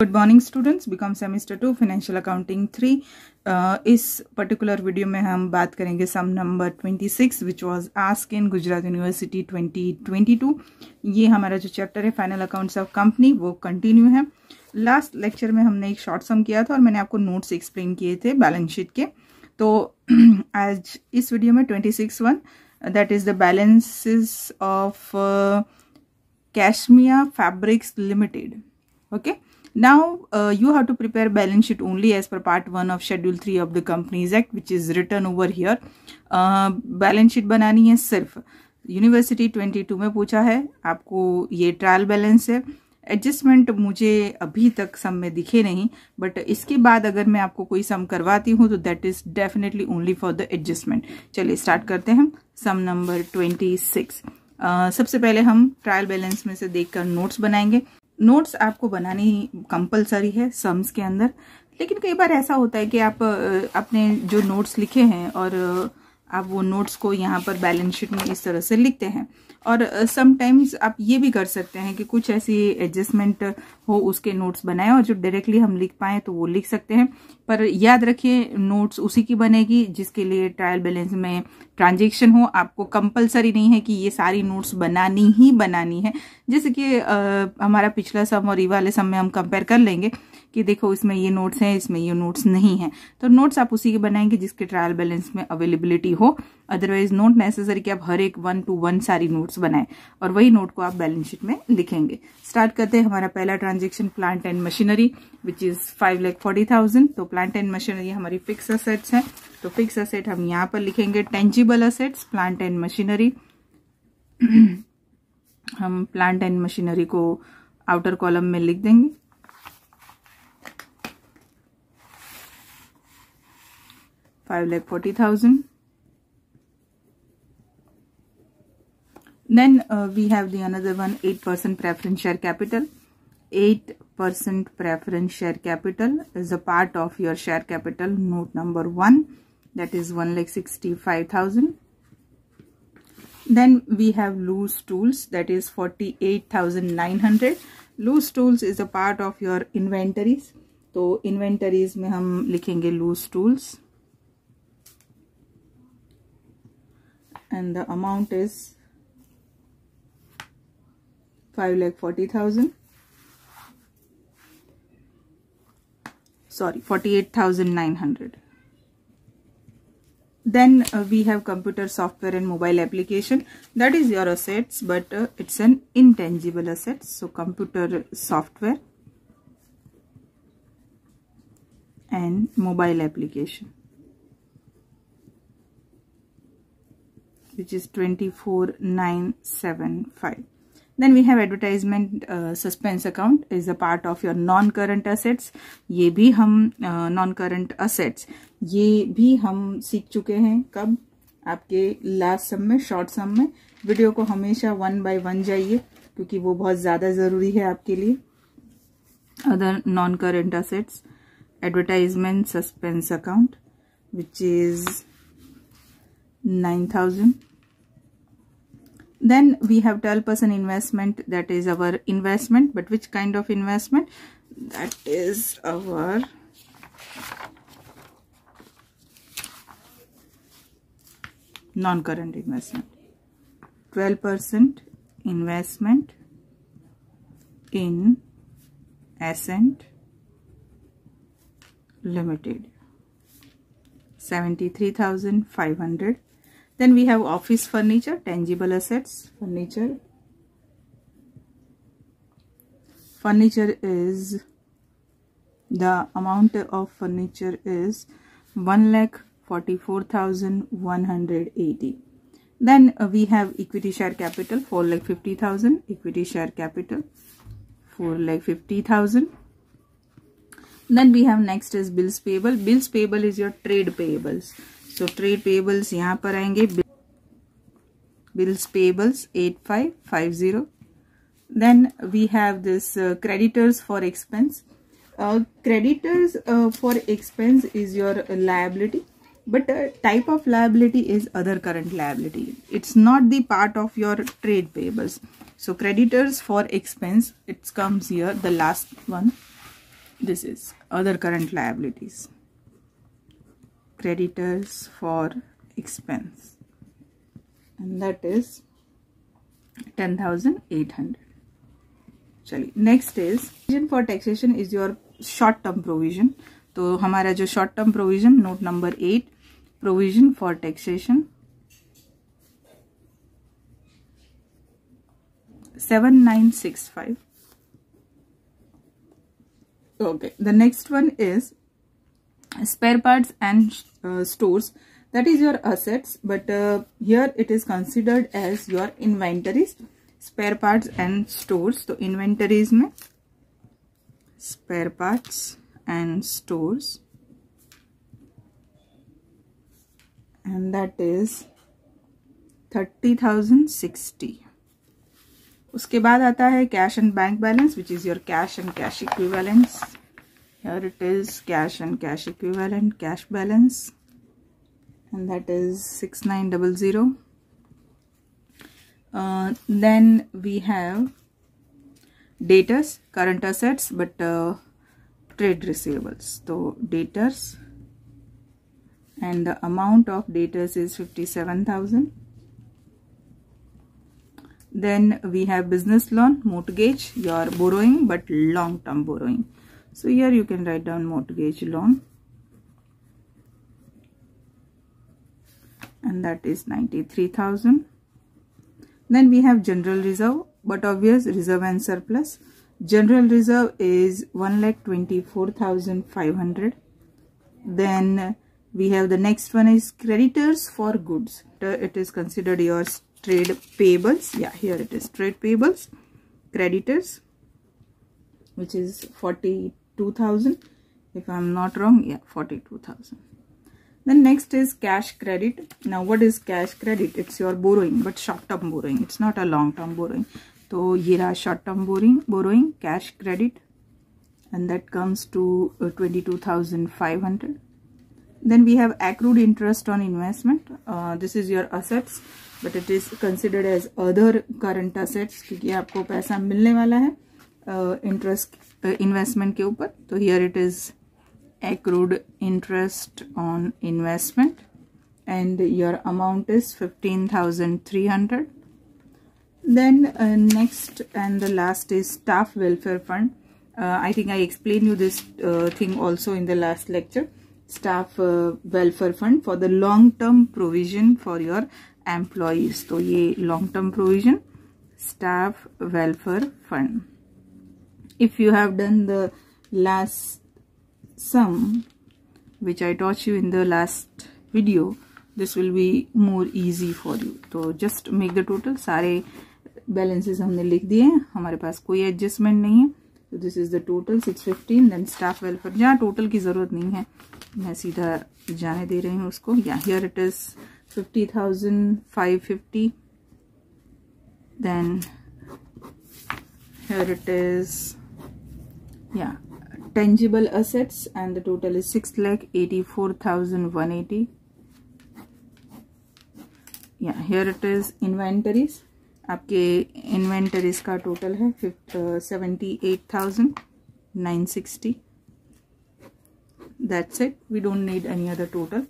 Good morning students, BCom semester 2 financial accounting 3। इस particular video में हम बात करेंगे sum number 26 which was asked in Gujarat university 2022। ये हमारा जो चैप्टर है फाइनल अकाउंट्स ऑफ कंपनी वो कंटिन्यू है। लास्ट लेक्चर में हमने एक शॉर्ट सम किया था और मैंने आपको नोट्स एक्सप्लेन किए थे बैलेंस शीट के। तो आज इस वीडियो में 26(1) that is the balances of कैशमिया fabrics limited. Okay, now you have to prepare balance sheet only as per part 1 of schedule 3 of the Companies Act which is written over here. Balance sheet बनानी है सिर्फ university 22 में पूछा है आपको। ये trial balance है। एडजस्टमेंट मुझे अभी तक सम में दिखे नहीं, बट इसके बाद अगर मैं आपको कोई सम करवाती हूँ तो that is definitely only for the adjustment. चलिए स्टार्ट करते हैं सम नंबर 26। सबसे पहले हम ट्रायल बैलेंस में से देखकर नोट्स बनाएंगे। नोट्स आपको बनानी कंपलसरी है सम्स के अंदर, लेकिन कई बार ऐसा होता है कि आप अपने जो नोट्स लिखे हैं और आप वो नोट्स को यहाँ पर बैलेंस शीट में इस तरह से लिखते हैं। और समटाइम्स आप ये भी कर सकते हैं कि कुछ ऐसी एडजस्टमेंट हो उसके नोट्स बनाएं और जो डायरेक्टली हम लिख पाएँ तो वो लिख सकते हैं। पर याद रखिए नोट्स उसी की बनेगी जिसके लिए ट्रायल बैलेंस में ट्रांजेक्शन हो। आपको कंपलसरी नहीं है कि ये सारी नोट्स बनानी ही बनानी है। जैसे कि हमारा पिछला सम और ये वाले सम में हम कंपेयर कर लेंगे कि देखो इसमें ये नोट्स हैं, इसमें ये नोट्स नहीं है, तो नोट्स आप उसी के बनाएंगे जिसके ट्रायल बैलेंस में अवेलेबिलिटी हो। अदरवाइज नोट नेसेसरी कि आप हर एक 1 to 1 सारी नोट्स बनाएं और वही नोट को आप बैलेंस शीट में लिखेंगे। स्टार्ट करते हैं। हमारा पहला transaction plant and machinery which is 5,40,000। तो प्लांट एंड मशीनरी हमारी फिक्स असेट्स है, तो फिक्स असेट हम यहाँ पर लिखेंगे tangible assets plant and machinery. हम प्लांट एंड मशीनरी को आउटर कॉलम में लिख देंगे। $5,40,000. Then we have the another one, 8% preference share capital. 8% preference share capital is a part of your share capital note number 1, that is 1,65,000. Then we have loose tools, that is 48,900. Loose tools is a part of your inventories. तो inventories में हम लिखेंगे loose tools and the amount is 5,40,000. Sorry, 48,900. Then we have computer software and mobile application. That is your assets, but it's an intangible asset. So computer software and mobile application, which is 24,975. Then we have advertisement suspense account is a part of your non-current assets. ये भी हम non-current assets ये भी हम सीख चुके हैं। कब? आपके लास्ट सम में, शॉर्ट सम में। वीडियो को हमेशा 1 by 1 जाइए क्योंकि वो बहुत ज़्यादा ज़रूरी है आपके लिए। Other non-current assets, advertisement suspense account which is 9,000. Then we have 12% investment, that is our investment, but which kind of investment? That is our non-current investment. 12% investment in Ascent Limited, 73,500. Then we have office furniture, tangible assets, furniture. Furniture is, the amount of furniture is 1,44,180. Then we have equity share capital, 4,50,000. Equity share capital, 4,50,000. Then we have next is bills payable. Bills payable is your trade payables. तो trade payables यहाँ पर आएंगे। Bills payables 8,550. Then we have this creditors for expense. Creditors for expense is your liability, but type of liability is other current liability. It's not the part of your trade payables. So creditors for expense, it comes here, the last one. this is other current liabilities, creditors for expense, and that is 10,800. चलिए next is provision for taxation is your short term provision. तो हमारा जो short term provision note number 8, provision for taxation 7965. Okay, the next one is spare parts and stores. That is your assets, but here it is considered as your inventories. Spare parts and stores. तो inventories में spare parts and stores, and that is 30,060. उसके बाद आता है cash and bank balance, which is your cash and cash equivalents. Here it is cash and cash equivalent, cash balance, and that is 6900. Then we have debtors, current assets, but trade receivables. So debtors, and the amount of debtors is 57,000. Then we have business loan, mortgage, your borrowing but long term borrowing. So here you can write down mortgage loan, and that is 93,000. Then we have general reserve, but obvious reserve and surplus. General reserve is 1,24,500. Then we have the next one is creditors for goods. It is considered your trade payables. Yeah, here it is trade payables, creditors, which is 42,000 if I'm not wrong. Yeah, 42,000. Then next is cash credit. Now what is cash credit? It's your borrowing, but short term borrowing. It's not a long term borrowing. So ये रहा short term borrowing, cash credit, and that comes to 22,500. Then we have accrued interest on investment. This is your assets, but it is considered as other current assets क्योंकि आपको पैसा मिलने वाला है interest investment के ऊपर. तो here it is accrued interest on investment, and your amount is 15,300. Then next and the last is staff welfare fund. I think I explained you this thing also in the last lecture. Staff welfare fund for the long term provision for your employees. तो ये long term provision, staff welfare fund. If you have done the last sum which I taught you in the last video, this will be more easy for you. तो just make the total. सारे balances हमने लिख दिए हैं, हमारे पास कोई adjustment नहीं है. So this is the total 615. Then staff welfare, जहाँ total की ज़रूरत नहीं है, मैं सीधा जाने दे रही हूँ उसको. Yeah, here it is 50,550. Then here it is, yeah, tangible assets, and the total is 6,84,180. Yeah, here it is inventories. आपके inventories का total है 78,960. That's it. We don't need any other total.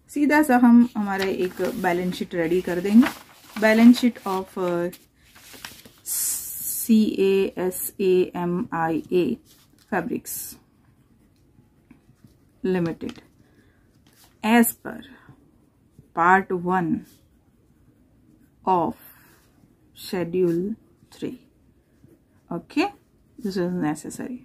सीधा सा हम हमारा एक बैलेंस शीट रेडी कर देंगे. Balance sheet of CASAMIA Fabrics Limited as per part 1 of schedule 3. Okay, this is necessary.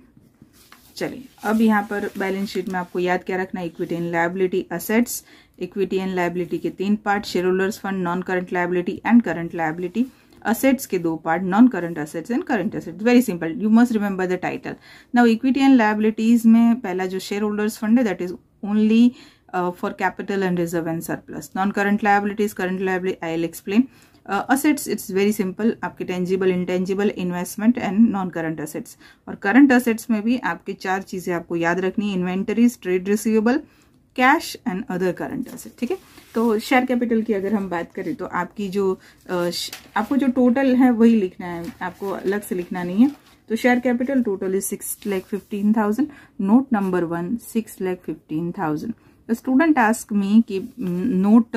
चलिए अब यहाँ पर बैलेंस शीट में आपको याद क्या रखना है? Equity and liability assets. Equity and liability के 3 part, share holders fund, non current liability and current liability. Assets के 2 part, non current assets and current assets. Very simple, you must remember the title. Now equity and liabilities में पहला जो share holders fund है that is only for capital and reserve and surplus. Non current liabilities, current liability I will explain. Assets it's very simple, आपके tangible, intangible, investment and non current assets. और current assets में भी आपके 4 चीजें आपको याद रखनी है: inventories, trade receivable, cash and other current asset. ठीक है, तो शेयर कैपिटल की अगर हम बात करें तो आपकी जो आपको जो टोटल है वही लिखना है, आपको अलग से लिखना नहीं है. तो share capital total is 6,15,000. Note number 1 6,15,000. The student ask me कि नोट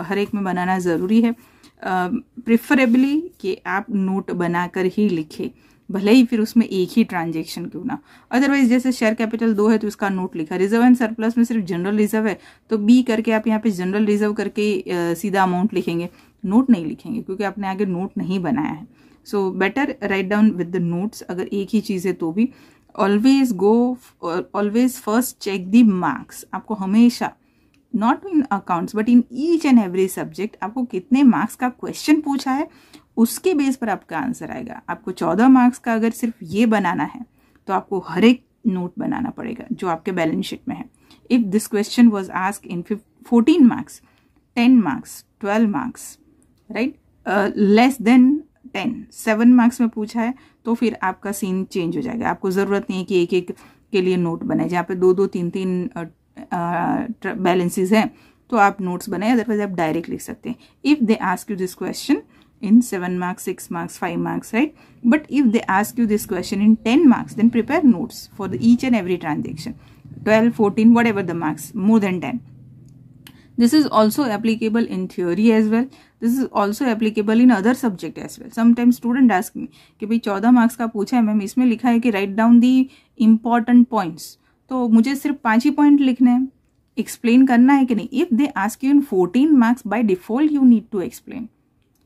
हर एक में बनाना ज़रूरी है. प्रिफरेबली कि आप नोट बनाकर ही लिखें, भले ही फिर उसमें एक ही ट्रांजेक्शन क्यों ना. अदरवाइज जैसे शेयर कैपिटल 2 है तो इसका नोट लिखा, रिजर्व एंड सरप्लस में सिर्फ जनरल रिजर्व है तो बी करके आप यहाँ पे जनरल रिजर्व करके सीधा अमाउंट लिखेंगे, नोट नहीं लिखेंगे क्योंकि आपने आगे नोट नहीं बनाया है. So better write down with the notes. अगर एक ही चीज़ है तो भी always first check the marks. आपको हमेशा not in accounts but in each and every subject आपको कितने मार्क्स का क्वेश्चन पूछा है उसके बेस पर आपका आंसर आएगा. आपको 14 मार्क्स का अगर सिर्फ ये बनाना है तो आपको हर एक नोट बनाना पड़ेगा जो आपके बैलेंस शीट में है. If this question was ask in 14 marks, 10 marks, 12 marks, right, less than 10, 7 marks में पूछा है तो फिर आपका सीन चेंज हो जाएगा. आपको ज़रूरत नहीं है कि एक एक के लिए नोट बनाए. जहाँ पे 2-2, 3-3 बैलेंसेस हैं तो आप नोट्स बनाए, अदरवाइज आप डायरेक्ट लिख सकते हैं. If they ask you this question in 7 marks, 6 marks, 5 marks, right? But if they ask you this question in 10 marks, then prepare notes for each and every transaction. 12, 14, whatever the marks, more than 10. This is also applicable in theory as well. This is also applicable in other subject as well. Sometimes student ask me कि भाई 14 marks का पूछा है ma'am, इसमें लिखा है कि write down the important points. तो मुझे सिर्फ 5 ही पॉइंट लिखने हैं, एक्सप्लेन करना है कि नहीं. If they ask you in 14 marks, by default you need to explain.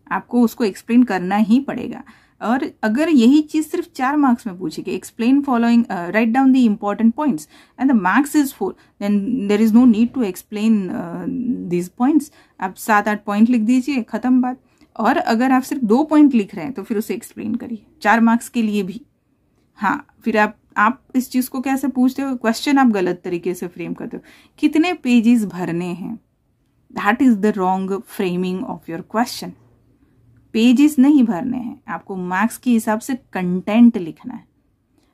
आपको उसको एक्सप्लेन करना ही पड़ेगा. और अगर यही चीज सिर्फ 4 मार्क्स में पूछेगी, explain following, write down the important points and the marks is 4, then there is no need to explain these points. आप 7-8 पॉइंट लिख दीजिए, खत्म बात. और अगर आप सिर्फ 2 पॉइंट लिख रहे हैं तो फिर उसे एक्सप्लेन करिए 4 मार्क्स के लिए भी. हाँ, फिर आप इस चीज को कैसे पूछते हो, क्वेश्चन आप गलत तरीके से फ्रेम करते हो. कितने पेजेस भरने हैं, that is the wrong framing of your question. Pages नहीं भरने हैं, आपको मार्क्स के हिसाब से कंटेंट लिखना है.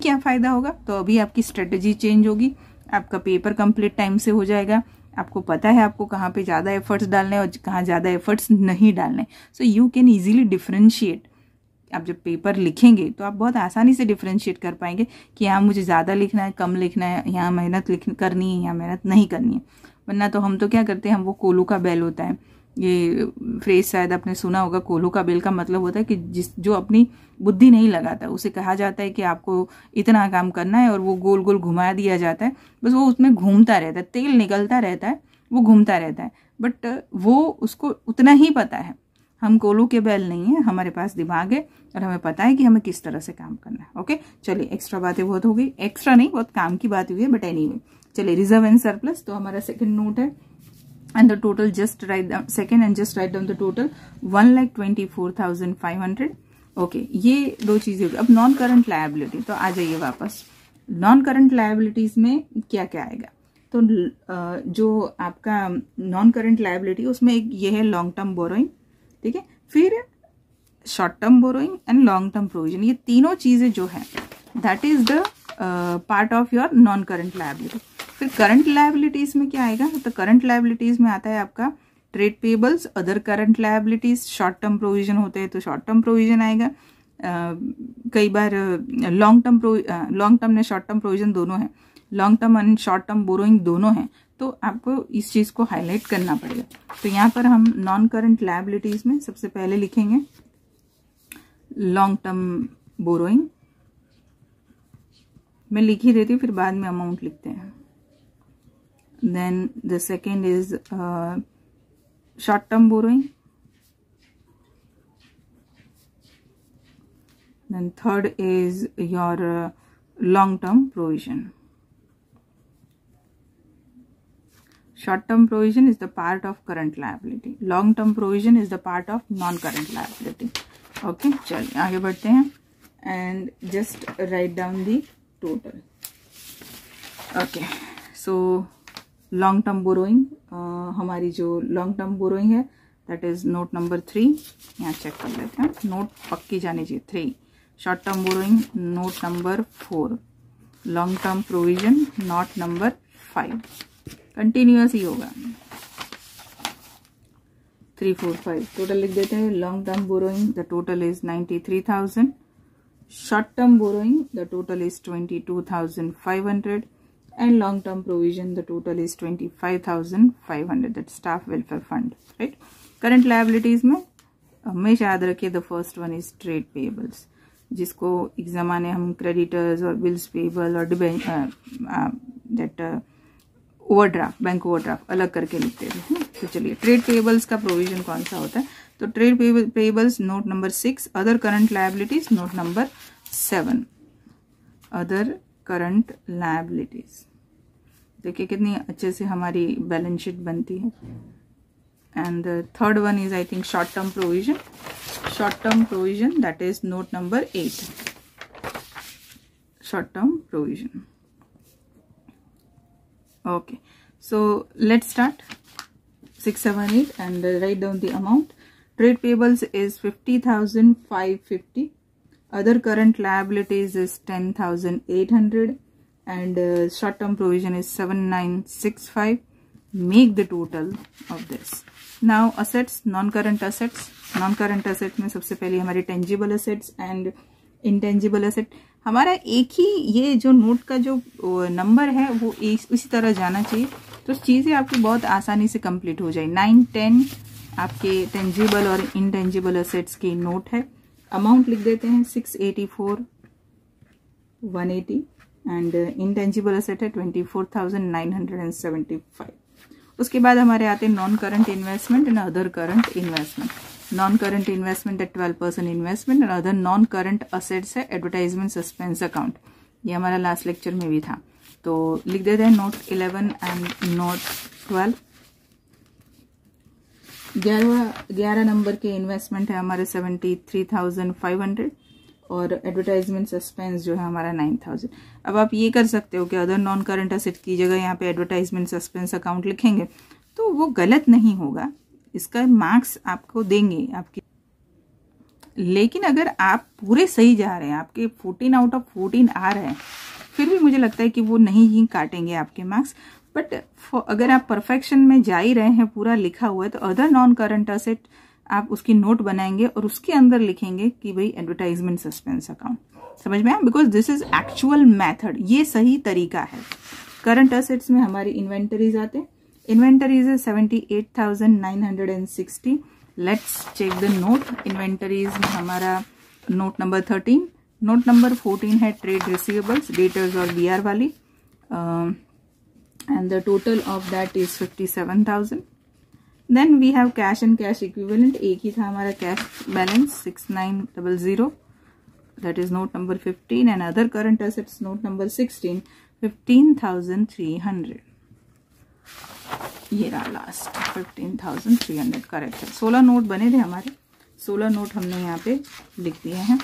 क्या फायदा होगा, तो अभी आपकी स्ट्रेटेजी चेंज होगी, आपका पेपर कंप्लीट टाइम से हो जाएगा. आपको पता है आपको कहाँ पे ज़्यादा एफर्ट्स डालने हैं और कहाँ ज़्यादा एफर्ट्स नहीं डालने. So you can easily differentiate. आप जब पेपर लिखेंगे तो आप बहुत आसानी से डिफ्रेंशिएट कर पाएंगे कि यहाँ मुझे ज़्यादा लिखना है, कम लिखना है, यहाँ मेहनत करनी है, यहाँ मेहनत नहीं करनी है. वरना तो हम तो क्या करते हैं, हम वो कोलू का बैल होता है, ये फ्रेज शायद आपने सुना होगा. कोल्हू का बेल का मतलब होता है कि जो अपनी बुद्धि नहीं लगाता उसे कहा जाता है कि आपको इतना काम करना है और वो गोल गोल घुमा दिया जाता है. बस वो उसमें घूमता रहता है, तेल निकलता रहता है, वो घूमता रहता है, बट वो उसको उतना ही पता है. हम कोल्हू के बैल नहीं है, हमारे पास दिमाग है और हमें पता है कि हमें किस तरह से काम करना है. ओके, चलिए, एक्स्ट्रा बातें बहुत हो गई. एक्स्ट्रा नहीं, बहुत काम की बात हुई है, बट एनीवे. चलिए, रिजर्व एंड सरप्लस तो हमारा सेकेंड नोट है. And the total, just write down second and just write down the total 1,24,500. Okay, ये 2 चीजें. अब नॉन करंट लायबिलिटी, तो आ जाइए वापस. नॉन करंट लायबिलिटीज में क्या क्या आएगा, तो जो आपका नॉन करंट लायबिलिटी उसमें एक ये है लॉन्ग टर्म बोरोइंग, ठीक है, फिर short term borrowing and long term provision. ये तीनों चीजें जो है that is the part of your non current liability. फिर करंट लायबिलिटीज में क्या आएगा, तो करंट लायबिलिटीज में आता है आपका trade payables, other current liabilities. Short term provision होते हैं तो शॉर्ट टर्म प्रोविजन आएगा. कई बार लॉन्ग टर्म ने शॉर्ट टर्म प्रोविजन दोनों है, long term and short term borrowing दोनों हैं, तो आपको इस चीज को हाईलाइट करना पड़ेगा. तो यहाँ पर हम नॉन करंट लायबिलिटीज में सबसे पहले लिखेंगे लॉन्ग टर्म बोरोइंग. मैं लिख ही देती हूँ, फिर बाद में अमाउंट लिखते हैं. Then the second is short-term borrowing. Then third is your long-term provision. Short-term provision is the part of current liability. Long-term provision is the part of non-current liability. Okay, चलिए आगे बढ़ते हैं. And just write down the total. Okay, so long term borrowing, हमारी जो long term borrowing है that is note number 3. यहाँ check कर लेते हैं, नोट पक्की जानी चाहिए 3. Short term borrowing note number 4. Long term provision note number 5. Continuous ही होगा. 3, 4, 5 टोटल लिख देते हैं. Long term borrowing the total is 93,000. short term borrowing, the total is 22,500, and long term provision, the total is 25,500. that staff welfare fund, right? Current liabilities में हमेशा याद रखिए the first one is trade payables, जिसको exam आने हम creditors और bills payable और that overdraft, bank overdraft अलग करके लिखते थे। तो चलिए ट्रेड पेबल्स का प्रोविजन कौन सा होता है? तो trade pebbles note number 6, other current liabilities note number 7, other current liabilities. देखिए कितनी अच्छे से हमारी बैलेंस शीट बनती है। And the third one is I think short term provision, short term provision, that is note number 8, short term provision. Okay, so let's start 6, 7, 8 and write down the amount. Trade payables is 50,550, other current liabilities is 10,800, and short term provision is 7,965. Make the total of this. Now assets, non-current assets. non-current assets में सबसे पहले हमारे tangible assets and intangible asset। हमारा एक ही ये जो note का जो नंबर है वो इसी तरह जाना चाहिए, तो चीज़ें आपकी बहुत आसानी से कंप्लीट हो जाए। 9, 10 आपके टेंजिबल और इंटेंजिबल असेट्स की नोट है। अमाउंट लिख देते हैं 684 180 एंड इंटेंजिबल असेट है 24,975। उसके बाद हमारे आते हैं non current investment and other current investment. Non current investment है 12% investment and other non current assets है एडवर्टाइजमेंट सस्पेंस अकाउंट। ये हमारा लास्ट लेक्चर में भी था, तो लिख देते हैं नोट 11 एंड नोट 12। 11 नंबर के इन्वेस्टमेंट है हमारे 73,500 और एडवर्टाइजमेंट सस्पेंस जो है हमारा 9,000। अब आप ये कर सकते हो कि अदर नॉन करंट असेट की जगह यहाँ पे एडवर्टाइजमेंट सस्पेंस अकाउंट लिखेंगे तो वो गलत नहीं होगा, इसका मार्क्स आपको देंगे आपके। लेकिन अगर आप पूरे सही जा रहे हैं, आपके 14 आउट ऑफ 14 आ रहे हैं, फिर भी मुझे लगता है कि वो नहीं ही काटेंगे आपके मार्क्स। बट अगर आप परफेक्शन में जा ही रहे हैं, पूरा लिखा हुआ है, तो अदर नॉन करंट असेट आप उसकी नोट बनाएंगे और उसके अंदर लिखेंगे कि भाई एडवर्टाइजमेंट सस्पेंस अकाउंट। समझ में आया? Because this is actual method, ये सही तरीका है। करंट असेट्स में हमारी इन्वेंटरीज आते हैं। इन्वेंटरीज है 78,960। Let's check the note. Inventories में हमारा नोट नंबर 13, नोट नंबर 14 है ट्रेड रिसीवेबल्स, डेटर्स और बीआर वाली, and the total of that is 57,000। Then we have cash and cash equivalent, एक ही था हमारा cash balance 6900, that is note number 15, and other current assets note number 16, 15,300। ये रहा last 15,300 correct है। 16 note बने थे हमारे, 16 नोट हमने यहाँ पे लिख दिए हैं।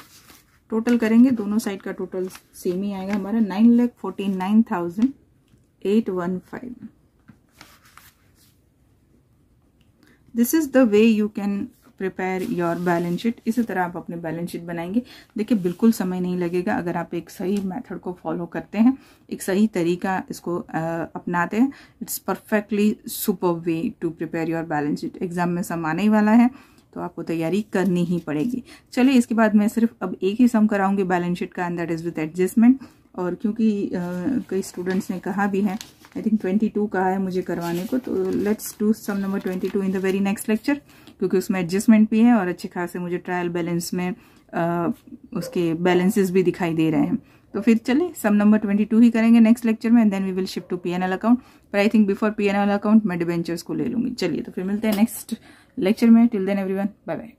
टोटल करेंगे, दोनों साइड का टोटल सेम ही आएगा हमारा 9,49,815। This is the way you can prepare your balance sheet. इसी तरह आप अपने बैलेंस शीट बनाएंगे। देखिए बिल्कुल समय नहीं लगेगा अगर आप एक सही मेथड को फॉलो करते हैं, एक सही तरीका इसको अपनाते हैं। It's perfectly super way to prepare your balance sheet. Exam में सम आने ही वाला है तो आपको तैयारी करनी ही पड़ेगी। चलिए इसके बाद मैं सिर्फ अब एक ही सम कराऊंगी बैलेंस शीट का, and that is with adjustment. और क्योंकि कई स्टूडेंट्स ने कहा भी है, आई थिंक 22 कहा है मुझे करवाने को, तो let's do sum number 22 in the very next lecture, क्योंकि उसमें एडजस्टमेंट भी है और अच्छे खासे मुझे ट्रायल बैलेंस में उसके बैलेंसेस भी दिखाई दे रहे हैं। तो फिर चलिए सम नंबर 22 ही करेंगे नेक्स्ट लेक्चर में, and then we will shift to PNL account. पर I think before PNL account मैं डिबेंचर्स को ले लूंगी। चलिए तो फिर मिलते हैं नेक्स्ट लेक्चर में। Till then everyone, bye bye.